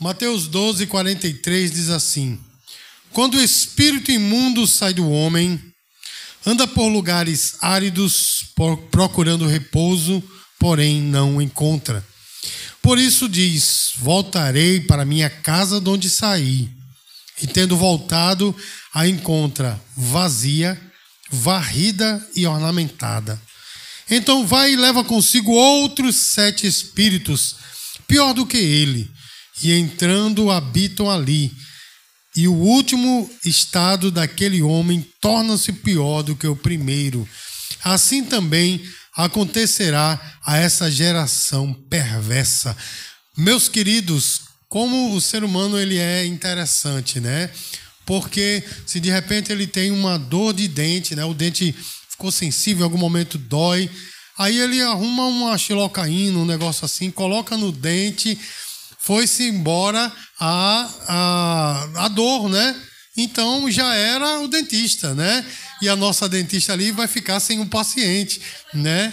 Mateus 12, 43 diz assim: quando o espírito imundo sai do homem, anda por lugares áridos, procurando repouso, porém não o encontra. Por isso diz: voltarei para minha casa de onde saí. E tendo voltado, a encontra vazia, varrida e ornamentada. Então vai e leva consigo outros 7 espíritos, pior do que ele, e entrando habitam ali. E o último estado daquele homem torna-se pior do que o primeiro. Assim também acontecerá a essa geração perversa. Meus queridos, como o ser humano ele é interessante, né? Porque se de repente ele tem uma dor de dente, né? O dente ficou sensível, em algum momento dói. Aí ele arruma uma xilocaína, um negócio assim, coloca no dente, foi-se embora a dor, né? Então já era o dentista, né? E a nossa dentista ali vai ficar sem um paciente, né?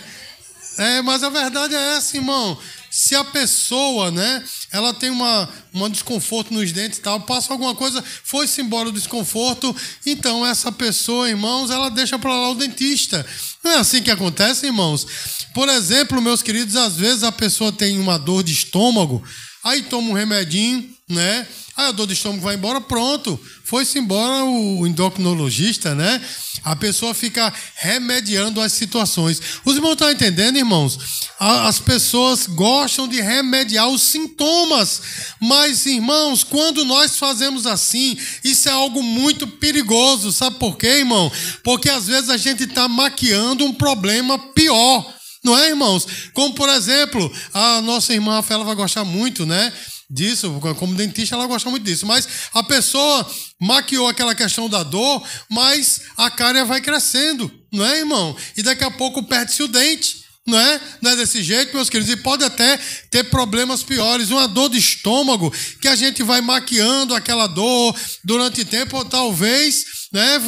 Mas a verdade é essa, irmão. Se a pessoa, né, ela tem um desconforto nos dentes e tal, passa alguma coisa, foi-se embora o desconforto, então essa pessoa, irmãos, ela deixa para lá o dentista. Não é assim que acontece, irmãos? Por exemplo, meus queridos, às vezes a pessoa tem uma dor de estômago, aí toma um remedinho, né? Aí a dor de estômago vai embora, pronto. Foi-se embora o endocrinologista, né? A pessoa fica remediando as situações. Os irmãos estão entendendo, irmãos? As pessoas gostam de remediar os sintomas. Mas, irmãos, quando nós fazemos assim, isso é algo muito perigoso. Sabe por quê, irmão? Porque às vezes a gente está maquiando um problema pior. Não é, irmãos? Como, por exemplo, a nossa irmã Rafaela vai gostar muito, né? Disso, como dentista ela gosta muito disso, mas a pessoa maquiou aquela questão da dor, mas a cárie vai crescendo, não é, irmão? E daqui a pouco perde-se o dente, não é? Não é desse jeito, meus queridos, e pode até ter problemas piores, uma dor de estômago, que a gente vai maquiando aquela dor durante tempo, ou talvez, né,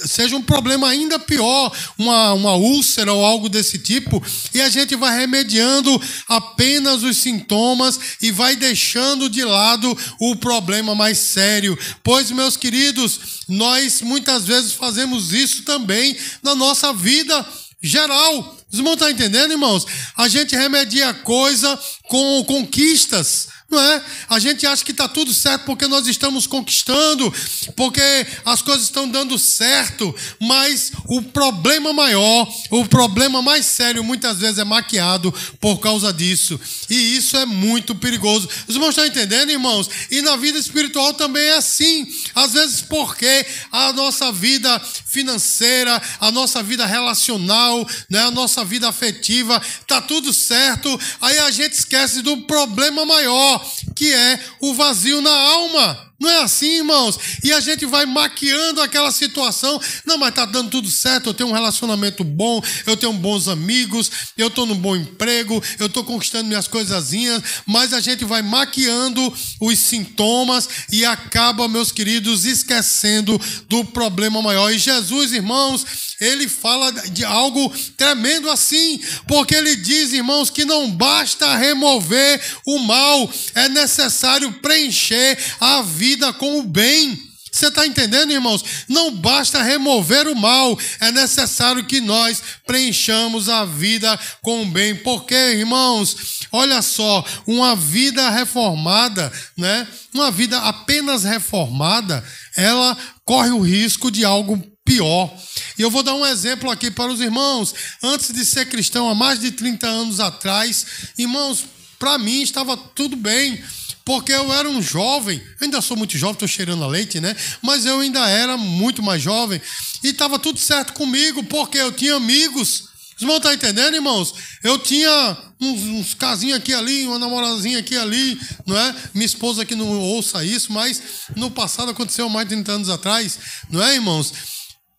seja um problema ainda pior, uma úlcera ou algo desse tipo, e a gente vai remediando apenas os sintomas e vai deixando de lado o problema mais sério. Pois, meus queridos, nós muitas vezes fazemos isso também na nossa vida geral. Vocês vão estar entendendo, irmãos? A gente remedia a coisa com conquistas, não é? A gente acha que está tudo certo porque nós estamos conquistando, porque as coisas estão dando certo, mas o problema maior, o problema mais sério, muitas vezes é maquiado por causa disso. E isso é muito perigoso. Os irmãos estão entendendo, irmãos? E na vida espiritual também é assim. Às vezes porque a nossa vida financeira, a nossa vida relacional, né, a nossa vida afetiva, está tudo certo, aí a gente esquece do problema maior, que é o vazio na alma. Não é assim, irmãos? E a gente vai maquiando aquela situação. Não, mas está dando tudo certo, eu tenho um relacionamento bom, eu tenho bons amigos, eu estou num bom emprego, eu estou conquistando minhas coisazinhas, mas a gente vai maquiando os sintomas e acaba, meus queridos, esquecendo do problema maior. E Jesus, irmãos, ele fala de algo tremendo assim, porque ele diz, irmãos, que não basta remover o mal, é necessário preencher a vida com o bem. Você está entendendo, irmãos? Não basta remover o mal, é necessário que nós preenchamos a vida com o bem. Porque, irmãos, olha só, uma vida reformada, né? Uma vida apenas reformada, ela corre o risco de algo pior. E eu vou dar um exemplo aqui para os irmãos. Antes de ser cristão, há mais de 30 anos atrás, irmãos, para mim estava tudo bem, porque eu era um jovem, ainda sou muito jovem, estou cheirando a leite, né? Mas eu ainda era muito mais jovem e estava tudo certo comigo, porque eu tinha amigos. Os irmãos estão entendendo, irmãos? Eu tinha uns casinhos aqui ali, uma namoradinha aqui ali, não é? Minha esposa aqui não ouça isso, mas no passado aconteceu mais de 30 anos atrás, não é, irmãos?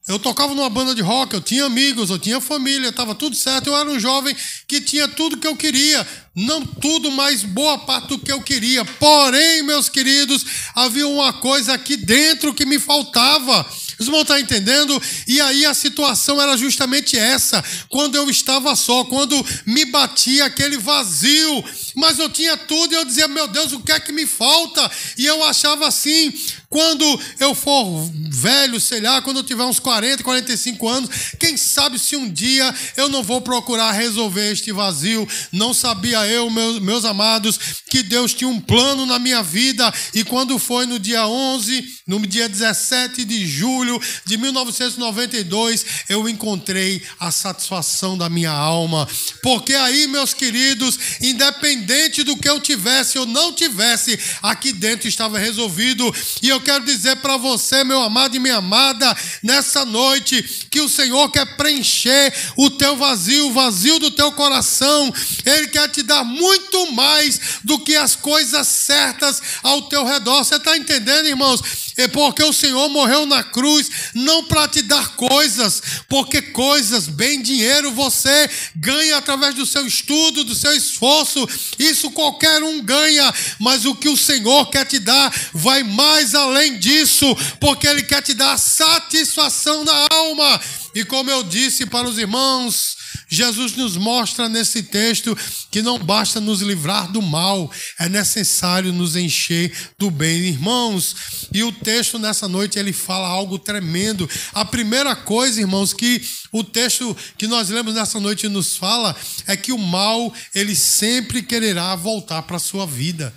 Eu tocava numa banda de rock, eu tinha amigos, eu tinha família, estava tudo certo. Eu era um jovem que tinha tudo que eu queria. Não tudo, mas boa parte do que eu queria. Porém, meus queridos, havia uma coisa aqui dentro que me faltava. Os irmãos estão entendendo? E aí a situação era justamente essa, quando eu estava só, quando me batia aquele vazio, mas eu tinha tudo e eu dizia, meu Deus, o que é que me falta? E eu achava assim, quando eu for velho, sei lá, quando eu tiver uns 40, 45 anos, quem sabe se um dia eu não vou procurar resolver este vazio. Não sabia eu, meus amados, que Deus tinha um plano na minha vida. E quando foi no dia 11, no dia 17 de julho de 1992, eu encontrei a satisfação da minha alma. Porque aí, meus queridos, independente do que eu tivesse ou não tivesse, aqui dentro estava resolvido. E eu quero dizer para você, meu amado e minha amada, nessa noite, que o Senhor quer preencher o teu vazio, o vazio do teu coração. Ele quer te dar muito mais do que as coisas certas ao teu redor. Você está entendendo, irmãos? É porque o Senhor morreu na cruz, não para te dar coisas, porque coisas, bem dinheiro, você ganha através do seu estudo, do seu esforço. Isso qualquer um ganha, mas o que o Senhor quer te dar vai mais além disso, porque Ele quer te dar satisfação na alma. E como eu disse para os irmãos, Jesus nos mostra nesse texto que não basta nos livrar do mal, é necessário nos encher do bem, irmãos. E o texto nessa noite ele fala algo tremendo. A primeira coisa, irmãos, que o texto que nós lemos nessa noite nos fala é que o mal ele sempre quererá voltar para a sua vida.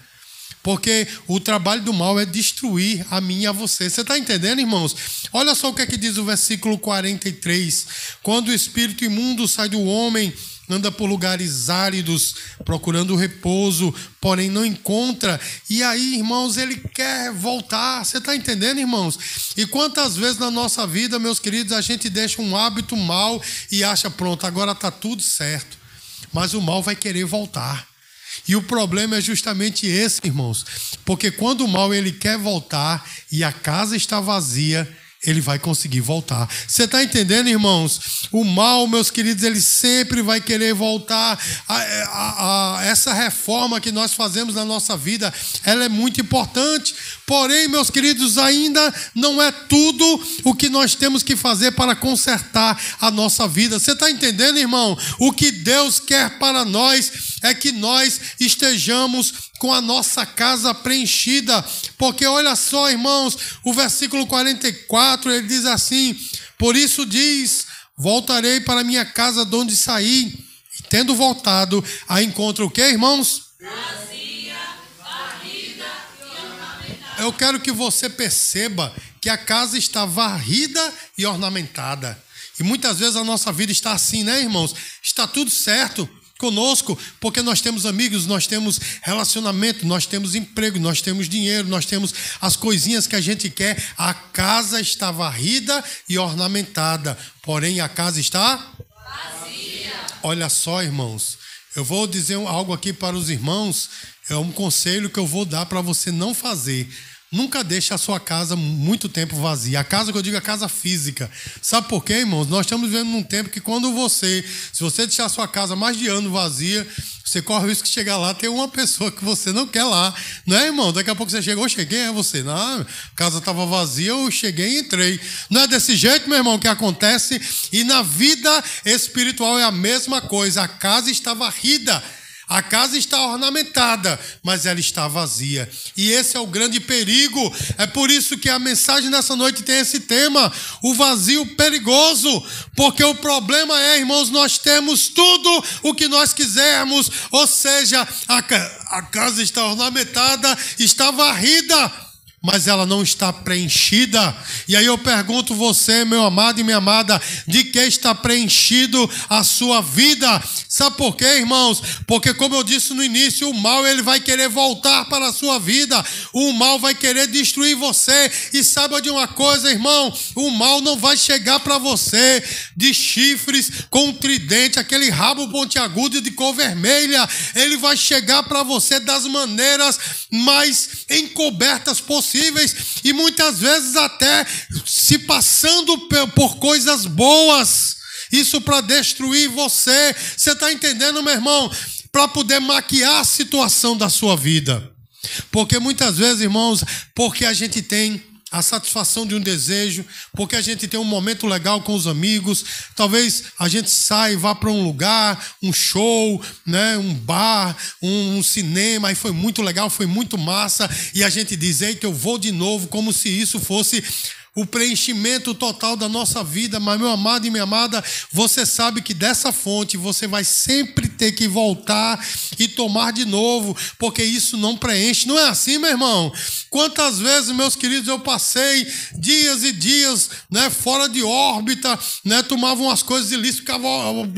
Porque o trabalho do mal é destruir a mim e a você. Você está entendendo, irmãos? Olha só o que é que diz o versículo 43. Quando o espírito imundo sai do homem, anda por lugares áridos, procurando repouso, porém não encontra. E aí, irmãos, ele quer voltar. Você está entendendo, irmãos? E quantas vezes na nossa vida, meus queridos, a gente deixa um hábito mal e acha, pronto, agora está tudo certo. Mas o mal vai querer voltar. E o problema é justamente esse, irmãos. Porque quando o mal ele quer voltar e a casa está vazia, ele vai conseguir voltar. Você está entendendo, irmãos? O mal, meus queridos, ele sempre vai querer voltar. Essa reforma que nós fazemos na nossa vida, ela é muito importante. Porém, meus queridos, ainda não é tudo o que nós temos que fazer para consertar a nossa vida. Você está entendendo, irmão? O que Deus quer para nós é que nós estejamos com a nossa casa preenchida. Porque olha só, irmãos, o versículo 44, ele diz assim: por isso diz, voltarei para minha casa de onde saí, e tendo voltado, aí encontro o quê, irmãos? Vazia, varrida e ornamentada. Eu quero que você perceba que a casa está varrida e ornamentada. E muitas vezes a nossa vida está assim, né, irmãos? Está tudo certo conosco, porque nós temos amigos, nós temos relacionamento, nós temos emprego, nós temos dinheiro, nós temos as coisinhas que a gente quer. A casa está varrida e ornamentada, porém a casa está vazia. Olha só, irmãos, eu vou dizer algo aqui para os irmãos, é um conselho que eu vou dar para você não fazer. Nunca deixe a sua casa muito tempo vazia. A casa que eu digo é a casa física. Sabe por quê, irmãos? Nós estamos vivendo num tempo que se você deixar a sua casa mais de ano vazia, você corre o risco de chegar lá, ter uma pessoa que você não quer lá. Não é, irmão? Daqui a pouco você chegou, cheguei, é você. Não, a casa estava vazia, eu cheguei e entrei. Não é desse jeito, meu irmão, que acontece. E na vida espiritual é a mesma coisa. A casa está varrida. A casa está ornamentada, mas ela está vazia. E esse é o grande perigo. É por isso que a mensagem nessa noite tem esse tema, o vazio perigoso. Porque o problema é, irmãos, nós temos tudo o que nós quisermos. Ou seja, a casa está ornamentada, está varrida, mas ela não está preenchida. E aí eu pergunto você, meu amado e minha amada, de que está preenchido a sua vida? Sabe por quê, irmãos? Porque, como eu disse no início, o mal ele vai querer voltar para a sua vida. O mal vai querer destruir você. E saiba de uma coisa, irmão, o mal não vai chegar para você de chifres com um tridente, aquele rabo pontiagudo de cor vermelha. Ele vai chegar para você das maneiras mais encobertas possíveis e muitas vezes até se passando por coisas boas. Isso para destruir você. Você está entendendo, meu irmão? Para poder maquiar a situação da sua vida. Porque muitas vezes, irmãos, porque a gente tem a satisfação de um desejo, porque a gente tem um momento legal com os amigos, talvez a gente saia e vá para um lugar, um show, né, um bar, um cinema, e foi muito legal, foi muito massa, e a gente diz, eita, eu vou de novo, como se isso fosse o preenchimento total da nossa vida. Mas, meu amado e minha amada, você sabe que dessa fonte você vai sempre ter que voltar e tomar de novo, porque isso não preenche. Não é assim, meu irmão? Quantas vezes, meus queridos, eu passei dias e dias, né, fora de órbita, né, tomava umas coisas ilícitas, ficava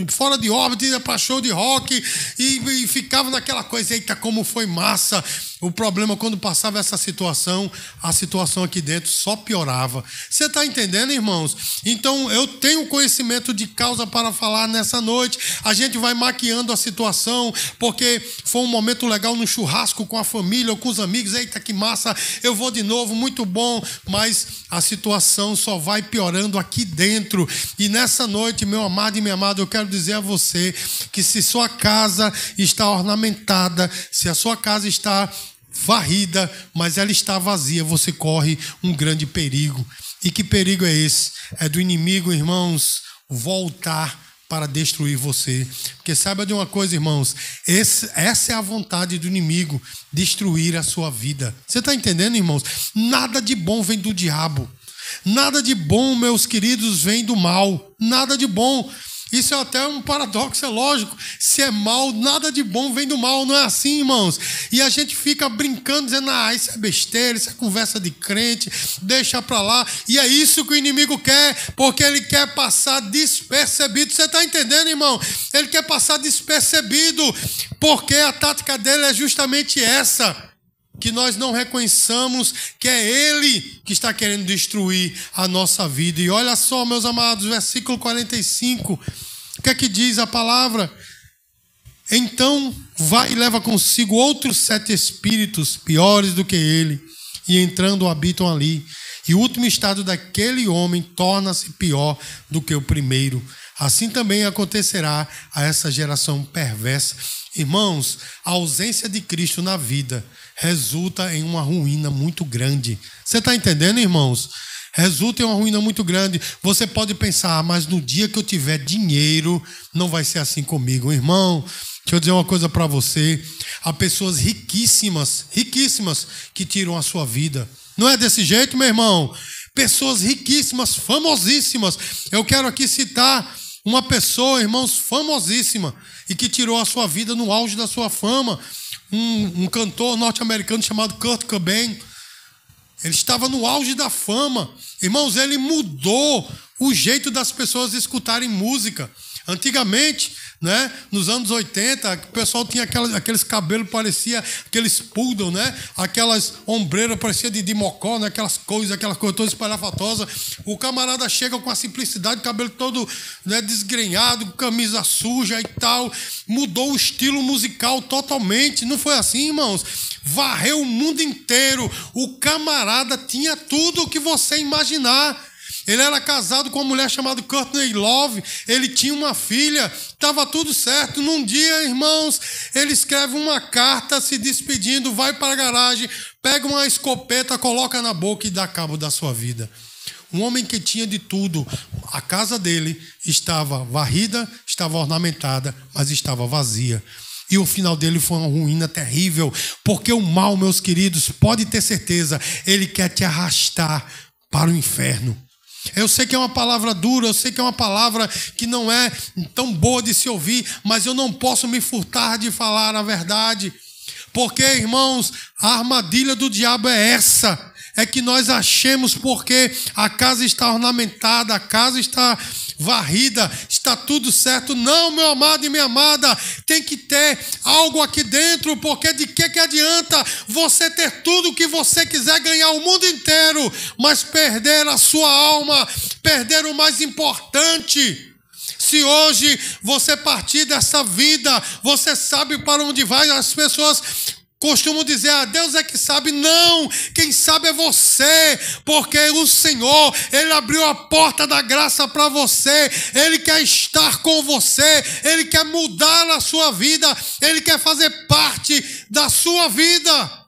fora de órbita, ia para show de rock e ficava naquela coisa, eita, como foi massa. O problema, quando passava essa situação, a situação aqui dentro só piorava. Você está entendendo, irmãos? Então, eu tenho conhecimento de causa para falar nessa noite. A gente vai maquiando a situação, porque foi um momento legal no churrasco com a família ou com os amigos. Eita, que massa, eu vou de novo, muito bom. Mas a situação só vai piorando aqui dentro. E nessa noite, meu amado e minha amada, eu quero dizer a você que se sua casa está ornamentada, se a sua casa está varrida, mas ela está vazia, você corre um grande perigo. E que perigo é esse? É do inimigo, irmãos, voltar para destruir você. Porque saiba de uma coisa, irmãos, essa é a vontade do inimigo, destruir a sua vida. Você está entendendo, irmãos? Nada de bom vem do diabo. Nada de bom, meus queridos, vem do mal. Nada de bom. Isso é até um paradoxo, é lógico. Se é mal, nada de bom vem do mal. Não é assim, irmãos? E a gente fica brincando, dizendo, isso é besteira, isso é conversa de crente, deixa pra lá. E é isso que o inimigo quer, porque ele quer passar despercebido. Você está entendendo, irmão? Ele quer passar despercebido, porque a tática dele é justamente essa. Que nós não reconheçamos que é Ele que está querendo destruir a nossa vida. E olha só, meus amados, versículo 45, o que é que diz a palavra? Então vai e leva consigo outros 7 espíritos piores do que ele, e entrando habitam ali. E o último estado daquele homem torna-se pior do que o primeiro. Assim também acontecerá a essa geração perversa. Irmãos, a ausência de Cristo na vida resulta em uma ruína muito grande. Você está entendendo, irmãos? Resulta em uma ruína muito grande. Você pode pensar, mas no dia que eu tiver dinheiro, não vai ser assim comigo. Irmão, deixa eu dizer uma coisa para você. Há pessoas riquíssimas, riquíssimas, que tiram a sua vida. Não é desse jeito, meu irmão? Pessoas riquíssimas, famosíssimas. Eu quero aqui citar uma pessoa, irmãos, famosíssima, e que tirou a sua vida no auge da sua fama. Um cantor norte-americano chamado Kurt Cobain. Ele estava no auge da fama. Irmãos, ele mudou o jeito das pessoas escutarem música. Antigamente, né, nos anos 80, o pessoal tinha aqueles cabelos, parecia aqueles poodle, né? Aquelas ombreiras, parecia de mocó, né? Aquela coisa toda espalhafatosa. O camarada chega com a simplicidade, cabelo todo, né, desgrenhado, camisa suja e tal. Mudou o estilo musical totalmente. Não foi assim, irmãos? Varreu o mundo inteiro. O camarada tinha tudo o que você imaginar. Ele era casado com uma mulher chamada Courtney Love. Ele tinha uma filha. Estava tudo certo. Num dia, irmãos, ele escreve uma carta se despedindo, vai para a garagem, pega uma escopeta, coloca na boca e dá cabo da sua vida. Um homem que tinha de tudo. A casa dele estava varrida, estava ornamentada, mas estava vazia. E o final dele foi uma ruína terrível. Porque o mal, meus queridos, pode ter certeza, ele quer te arrastar para o inferno. Eu sei que é uma palavra dura, eu sei que é uma palavra que não é tão boa de se ouvir, mas eu não posso me furtar de falar a verdade. Porque, irmãos, a armadilha do diabo é essa. É que nós achemos porque a casa está ornamentada, a casa está varrida, está tudo certo. Não, meu amado e minha amada, tem que ter algo aqui dentro, porque de que adianta você ter tudo o que você quiser, ganhar o mundo inteiro, mas perder a sua alma, perder o mais importante. Se hoje você partir dessa vida, você sabe para onde vai. As pessoas costumam dizer, Deus é que sabe. Não, quem sabe é você, porque o Senhor, Ele abriu a porta da graça para você, Ele quer estar com você, Ele quer mudar a sua vida, Ele quer fazer parte da sua vida.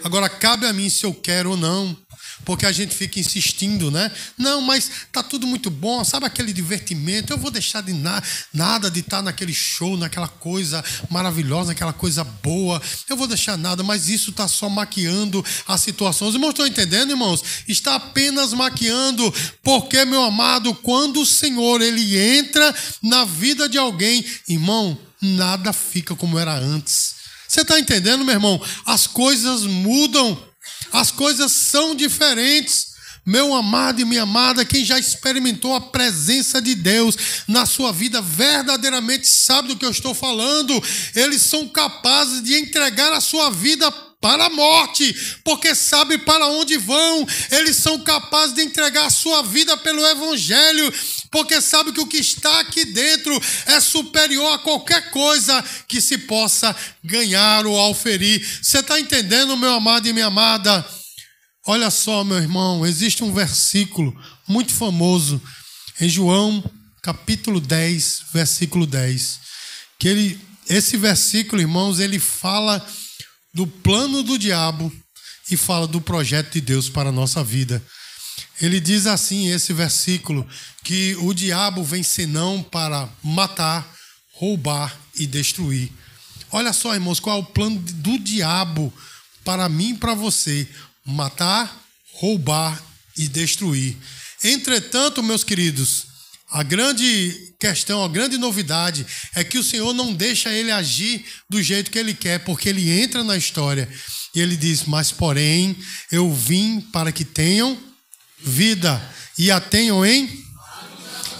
Agora, cabe a mim se eu quero ou não, porque a gente fica insistindo, né? Não, mas tá tudo muito bom, sabe aquele divertimento? Eu vou deixar de nada de estar naquele show, naquela coisa maravilhosa, naquela coisa boa. Eu vou deixar nada, mas isso está só maquiando a situação. Os irmãos estão entendendo, irmãos? Está apenas maquiando, porque, meu amado, quando o Senhor ele entra na vida de alguém, irmão, nada fica como era antes. Você está entendendo, meu irmão? As coisas mudam. As coisas são diferentes. Meu amado e minha amada, quem já experimentou a presença de Deus na sua vida verdadeiramente sabe do que eu estou falando. Eles são capazes de entregar a sua vida para a morte, porque sabe para onde vão. Eles são capazes de entregar a sua vida pelo Evangelho, porque sabe que o que está aqui dentro é superior a qualquer coisa que se possa ganhar ou auferir. Você está entendendo, meu amado e minha amada? Olha só, meu irmão, existe um versículo muito famoso em João, capítulo 10, versículo 10. Esse versículo, irmãos, ele fala do plano do diabo e fala do projeto de Deus para a nossa vida. Ele diz assim, esse versículo, que o diabo vem senão para matar, roubar e destruir. Olha só, irmãos, qual é o plano do diabo para mim e para você: matar, roubar e destruir. Entretanto, meus queridos, a grande questão, a grande novidade é que o Senhor não deixa ele agir do jeito que ele quer, porque ele entra na história e ele diz: mas porém eu vim para que tenham vida e a tenham em...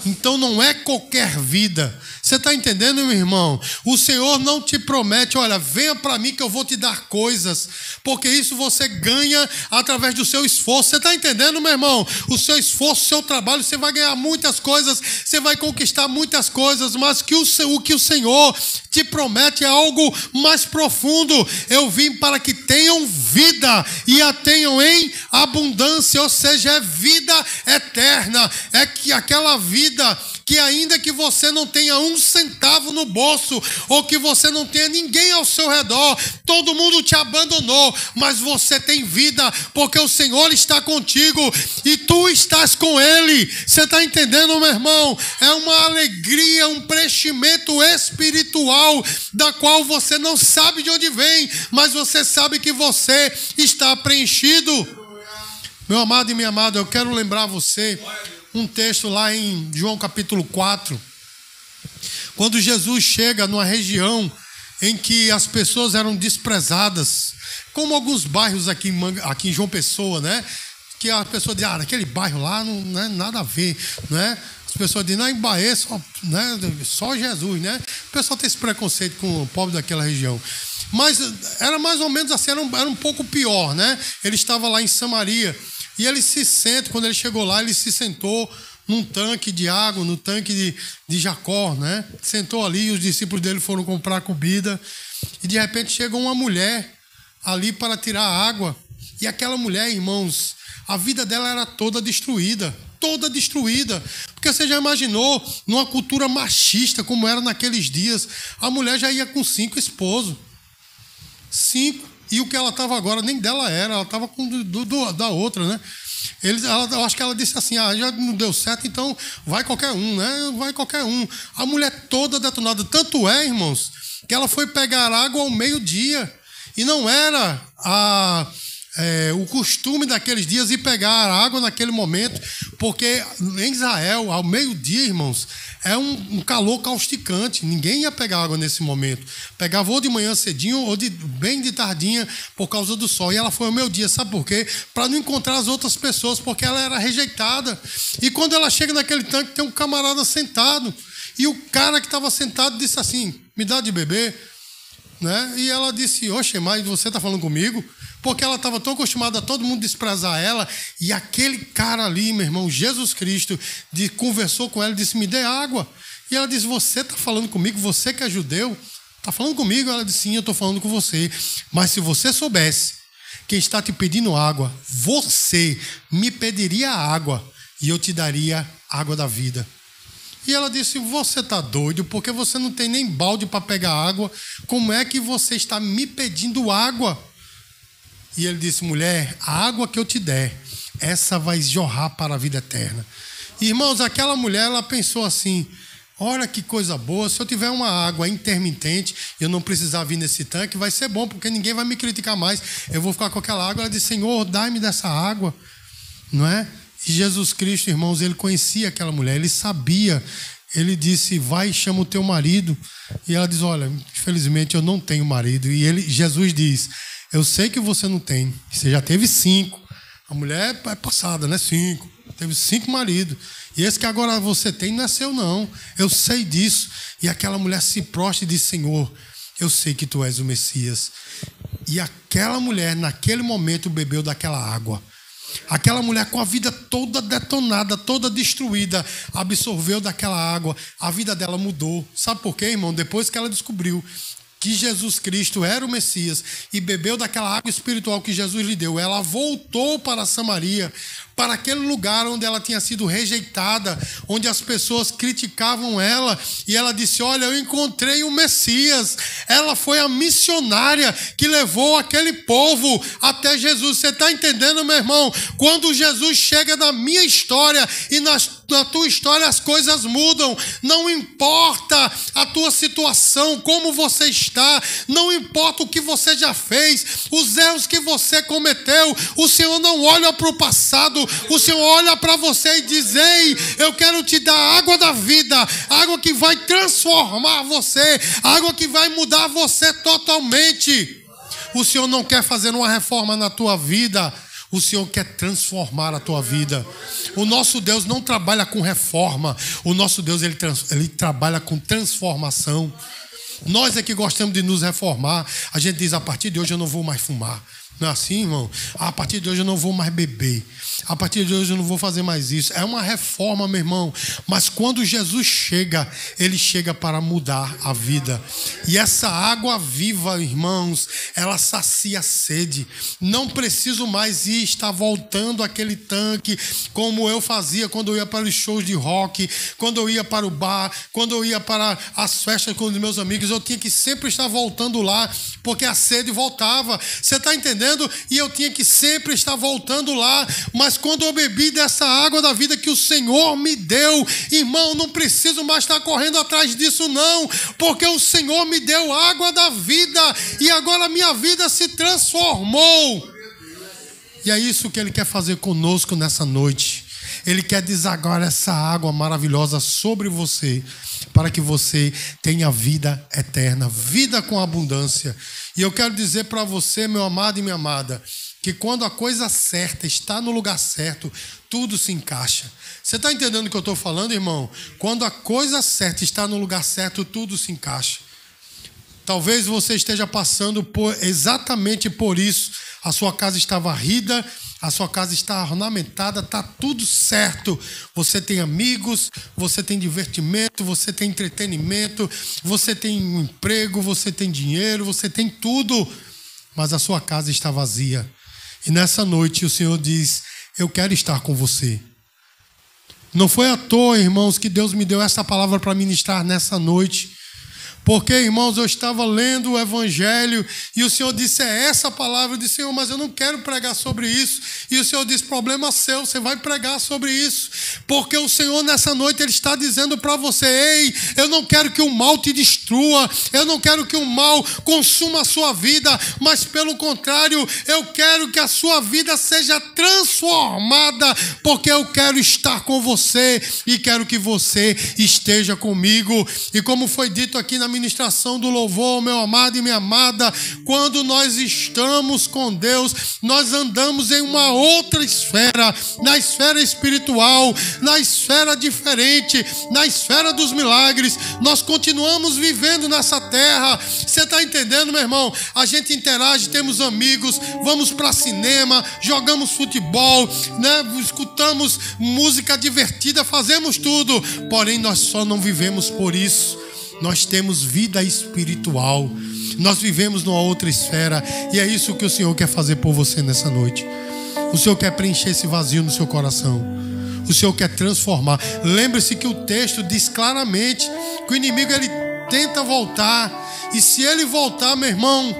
Então não é qualquer vida. Você está entendendo, meu irmão? O Senhor não te promete: olha, venha para mim que eu vou te dar coisas, porque isso você ganha através do seu esforço. Você está entendendo, meu irmão? O seu esforço, o seu trabalho, você vai ganhar muitas coisas, você vai conquistar muitas coisas, mas o que o Senhor te promete é algo mais profundo. Eu vim para que tenham vida e a tenham em abundância, ou seja, é vida eterna. É que aquela vida que ainda que você não tenha um centavo no bolso, ou que você não tenha ninguém ao seu redor, todo mundo te abandonou, mas você tem vida, porque o Senhor está contigo e tu estás com Ele. Você está entendendo, meu irmão? É uma alegria, um preenchimento espiritual, da qual você não sabe de onde vem, mas você sabe que você está preenchido. Meu amado e minha amada, eu quero lembrar você um texto lá em João capítulo 4, quando Jesus chega numa região em que as pessoas eram desprezadas, como alguns bairros aqui em João Pessoa, né? Que a pessoa diz: naquele bairro lá não é nada a ver, né? As pessoas dizem: em Bahia só Jesus, né? O pessoal tem esse preconceito com o pobre daquela região. Mas era mais ou menos assim, era um pouco pior, né? Ele estava lá em Samaria. E ele se senta, quando ele chegou lá, ele se sentou num tanque de água, no tanque de Jacó, né? Sentou ali, e os discípulos dele foram comprar comida. E de repente chegou uma mulher ali para tirar água. E aquela mulher, irmãos, a vida dela era toda destruída. Toda destruída. Porque você já imaginou, numa cultura machista como era naqueles dias, a mulher já ia com 5 esposos. 5. E o que ela estava agora, nem dela era, ela estava com da outra, né? Eu acho que ela disse assim: já não deu certo, então vai qualquer um, né? Vai qualquer um. A mulher toda detonada. Tanto é, irmãos, que ela foi pegar água ao meio-dia. E não era o costume daqueles dias ir pegar água naquele momento, porque em Israel, ao meio-dia, irmãos, é um calor causticante. Ninguém ia pegar água nesse momento. Pegava ou de manhã cedinho ou bem de tardinha por causa do sol. E ela foi ao meio-dia, sabe por quê? Para não encontrar as outras pessoas, porque ela era rejeitada. E quando ela chega naquele tanque, tem um camarada sentado. E o cara que estava sentado disse assim: me dá de beber. Né? E ela disse: oxe, mas você está falando comigo? Porque ela estava tão acostumada a todo mundo desprezar ela. E aquele cara ali, meu irmão, Jesus Cristo, conversou com ela e disse: me dê água. E ela disse: você está falando comigo? Você que é judeu? Está falando comigo? Ela disse: sim, eu estou falando com você. Mas se você soubesse quem está te pedindo água, você me pediria água e eu te daria água da vida. E ela disse: você está doido, porque você não tem nem balde para pegar água. Como é que você está me pedindo água? E ele disse: mulher, a água que eu te der essa vai jorrar para a vida eterna. Irmãos, aquela mulher, ela pensou assim: olha que coisa boa, se eu tiver uma água intermitente e eu não precisar vir nesse tanque, vai ser bom, porque ninguém vai me criticar mais. Eu vou ficar com aquela água. Ela disse: Senhor, dai-me dessa água. Não é? E Jesus Cristo, irmãos, ele conhecia aquela mulher, ele sabia. Ele disse: vai e chama o teu marido. E ela diz: olha, infelizmente eu não tenho marido. E Jesus diz: eu sei que você não tem, você já teve 5. A mulher é passada, né? 5. Teve 5 maridos. E esse que agora você tem não é seu, não. Eu sei disso. E aquela mulher se prostra e diz: Senhor, eu sei que tu és o Messias. E aquela mulher, naquele momento, bebeu daquela água. Aquela mulher, com a vida toda detonada, toda destruída, absorveu daquela água. A vida dela mudou. Sabe por quê, irmão? Depois que ela descobriu que Jesus Cristo era o Messias e bebeu daquela água espiritual que Jesus lhe deu, ela voltou para Samaria, para aquele lugar onde ela tinha sido rejeitada, onde as pessoas criticavam ela, e ela disse: olha, eu encontrei o Messias. Ela foi a missionária que levou aquele povo até Jesus. Você está entendendo, meu irmão? Quando Jesus chega na minha história e na tua história, as coisas mudam. Não importa a tua situação, como você está, não importa o que você já fez, os erros que você cometeu, o Senhor não olha para o passado. O Senhor olha para você e diz: ei, eu quero te dar a água da vida, a água que vai transformar você, a água que vai mudar você totalmente. O Senhor não quer fazer uma reforma na tua vida, o Senhor quer transformar a tua vida. O nosso Deus não trabalha com reforma, o nosso Deus ele trabalha com transformação. Nós é que gostamos de nos reformar. A gente diz: a partir de hoje eu não vou mais fumar. Não é assim, irmão? A partir de hoje eu não vou mais beber. A partir de hoje eu não vou fazer mais isso. É uma reforma, meu irmão. Mas quando Jesus chega, ele chega para mudar a vida. E essa água viva, irmãos, ela sacia a sede. Não preciso mais estar voltando àquele tanque como eu fazia quando eu ia para os shows de rock, quando eu ia para o bar, quando eu ia para as festas com os meus amigos. Eu tinha que sempre estar voltando lá, porque a sede voltava. Você está entendendo? E eu tinha que sempre estar voltando lá. Mas quando eu bebi dessa água da vida que o Senhor me deu, irmão, não preciso mais estar correndo atrás disso, não, porque o Senhor me deu água da vida e agora a minha vida se transformou. E é isso que Ele quer fazer conosco nessa noite. Ele quer desaguar essa água maravilhosa sobre você, para que você tenha vida eterna, vida com abundância. E eu quero dizer para você, meu amado e minha amada, que quando a coisa certa está no lugar certo, tudo se encaixa. Você está entendendo o que eu estou falando, irmão? Quando a coisa certa está no lugar certo, tudo se encaixa. Talvez você esteja passando exatamente por isso. A sua casa está varrida, a sua casa está ornamentada, está tudo certo. Você tem amigos, você tem divertimento, você tem entretenimento, você tem um emprego, você tem dinheiro, você tem tudo. Mas a sua casa está vazia. E nessa noite o Senhor diz: eu quero estar com você. Não foi à toa, irmãos, que Deus me deu essa palavra para ministrar nessa noite. Porque, irmãos, eu estava lendo o Evangelho e o Senhor disse: é essa palavra. Eu disse: Senhor, mas eu não quero pregar sobre isso. E o Senhor disse: problema seu, você vai pregar sobre isso. Porque o Senhor nessa noite Ele está dizendo para você: ei, eu não quero que o mal te destrua, eu não quero que o mal consuma a sua vida, mas pelo contrário, eu quero que a sua vida seja transformada, porque eu quero estar com você e quero que você esteja comigo. E como foi dito aqui na ministração do louvor, meu amado e minha amada, quando nós estamos com Deus, nós andamos em uma outra esfera, na esfera espiritual, na esfera diferente, na esfera dos milagres. Nós continuamos vivendo nessa terra. Você está entendendo, meu irmão? A gente interage, temos amigos, vamos para cinema, jogamos futebol, né? Escutamos música divertida, fazemos tudo, porém nós só não vivemos por isso. Nós temos vida espiritual. Nós vivemos numa outra esfera. E é isso que o Senhor quer fazer por você nessa noite. O Senhor quer preencher esse vazio no seu coração. O Senhor quer transformar. Lembre-se que o texto diz claramente que o inimigo ele tenta voltar. E se ele voltar, meu irmão,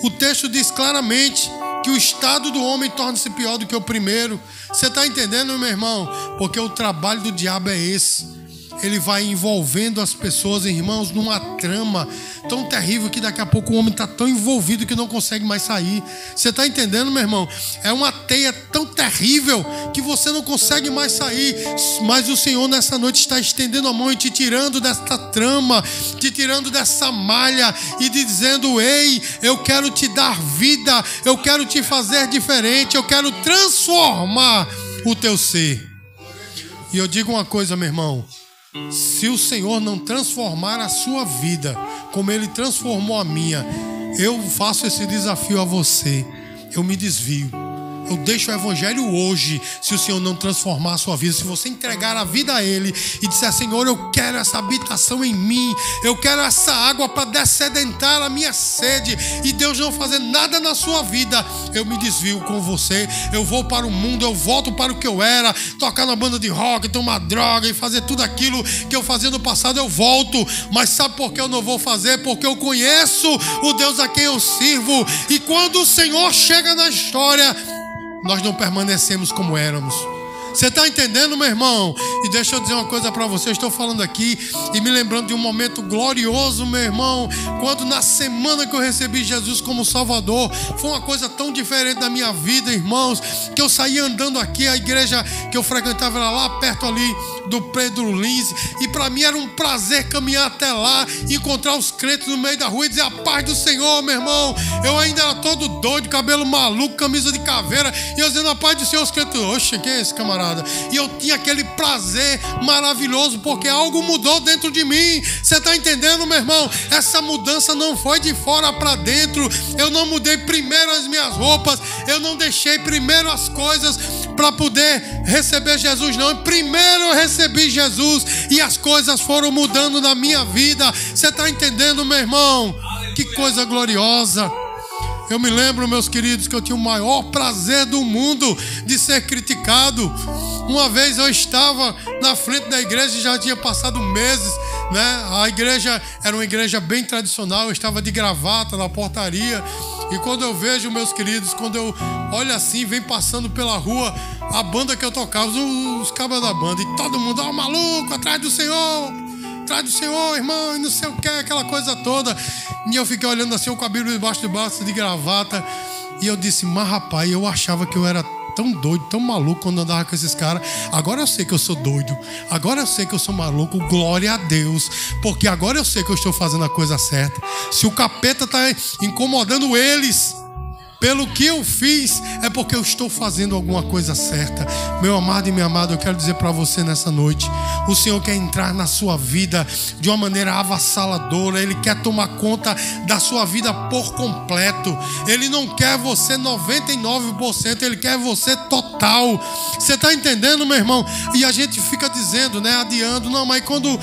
o texto diz claramente que o estado do homem torne-se pior do que o primeiro. Você está entendendo, meu irmão? Porque o trabalho do diabo é esse. Ele vai envolvendo as pessoas, irmãos, numa trama tão terrível que daqui a pouco o homem está tão envolvido que não consegue mais sair. Você está entendendo, meu irmão? É uma teia tão terrível que você não consegue mais sair. Mas o Senhor nessa noite está estendendo a mão e te tirando desta trama, te tirando dessa malha e dizendo: ei, eu quero te dar vida, eu quero te fazer diferente, eu quero transformar o teu ser. E eu digo uma coisa, meu irmão: se o Senhor não transformar a sua vida como Ele transformou a minha, eu faço esse desafio a você. Eu me desvio. Eu deixo o evangelho hoje, se o Senhor não transformar a sua vida. Se você entregar a vida a Ele e disser: Senhor, eu quero essa habitação em mim, eu quero essa água para dessedentar a minha sede, e Deus não fazer nada na sua vida, eu me desvio com você. Eu vou para o mundo, eu volto para o que eu era, tocar na banda de rock, tomar droga e fazer tudo aquilo que eu fazia no passado. Eu volto, mas sabe por que eu não vou fazer? Porque eu conheço o Deus a quem eu sirvo. E quando o Senhor chega na história, nós não permanecemos como éramos. Você está entendendo, meu irmão? E deixa eu dizer uma coisa para você. Eu estou falando aqui e me lembrando de um momento glorioso, meu irmão, quando na semana que eu recebi Jesus como Salvador. Foi uma coisa tão diferente da minha vida, irmãos, que eu saí andando aqui. A igreja que eu frequentava era lá perto ali do Pedro Lins, e para mim era um prazer caminhar até lá, encontrar os crentes no meio da rua e dizer: a paz do Senhor, meu irmão. Eu ainda era todo doido, cabelo maluco, camisa de caveira, e eu dizendo: a paz do Senhor. Os crentes: oxe, quem é esse camarada? E eu tinha aquele prazer maravilhoso, porque algo mudou dentro de mim. Você está entendendo, meu irmão? Essa mudança não foi de fora para dentro. Eu não mudei primeiro as minhas roupas, eu não deixei primeiro as coisas para poder receber Jesus, não. Primeiro eu recebi Jesus e as coisas foram mudando na minha vida. Você está entendendo, meu irmão? Que coisa gloriosa. Eu me lembro, meus queridos, que eu tinha o maior prazer do mundo de ser criticado. Uma vez eu estava na frente da igreja e já tinha passado meses, né? A igreja era uma igreja bem tradicional. Eu estava de gravata na portaria. E quando eu vejo, meus queridos, quando eu olho assim, vem passando pela rua a banda que eu tocava, os cabos da banda, e todo mundo: ó, maluco, atrás do Senhor, irmão, e não sei o que, aquela coisa toda. E eu fiquei olhando assim, com a Bíblia debaixo do braço, de gravata. E eu disse: mas rapaz, eu achava que eu era tão doido, tão maluco quando andava com esses caras. Agora eu sei que eu sou doido, agora eu sei que eu sou maluco. Glória a Deus, porque agora eu sei que eu estou fazendo a coisa certa. Se o capeta está incomodando eles pelo que eu fiz, é porque eu estou fazendo alguma coisa certa. Meu amado e minha amada, eu quero dizer para você nessa noite: o Senhor quer entrar na sua vida de uma maneira avassaladora. Ele quer tomar conta da sua vida por completo. Ele não quer você 99%, Ele quer você total. Você está entendendo, meu irmão? E a gente fica dizendo, né, adiando: não, mas quando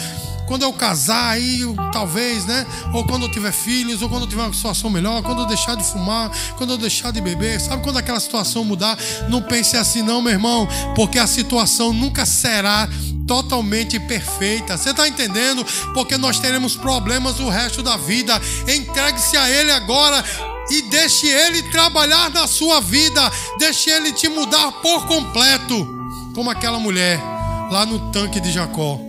eu casar, aí talvez, né? Ou quando eu tiver filhos, ou quando eu tiver uma situação melhor, quando eu deixar de fumar, quando eu deixar de beber. Sabe quando aquela situação mudar? Não pense assim não, meu irmão, porque a situação nunca será totalmente perfeita. Você está entendendo? Porque nós teremos problemas o resto da vida. Entregue-se a Ele agora e deixe Ele trabalhar na sua vida. Deixe Ele te mudar por completo. Como aquela mulher lá no tanque de Jacó.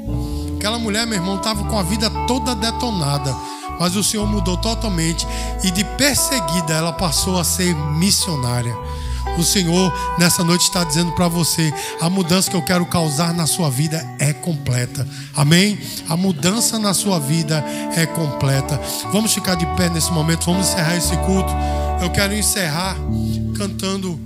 Aquela mulher, meu irmão, estava com a vida toda detonada, mas o Senhor mudou totalmente, e de perseguida ela passou a ser missionária. O Senhor nessa noite está dizendo para você: a mudança que eu quero causar na sua vida é completa. Amém? A mudança na sua vida é completa. Vamos ficar de pé nesse momento, vamos encerrar esse culto. Eu quero encerrar cantando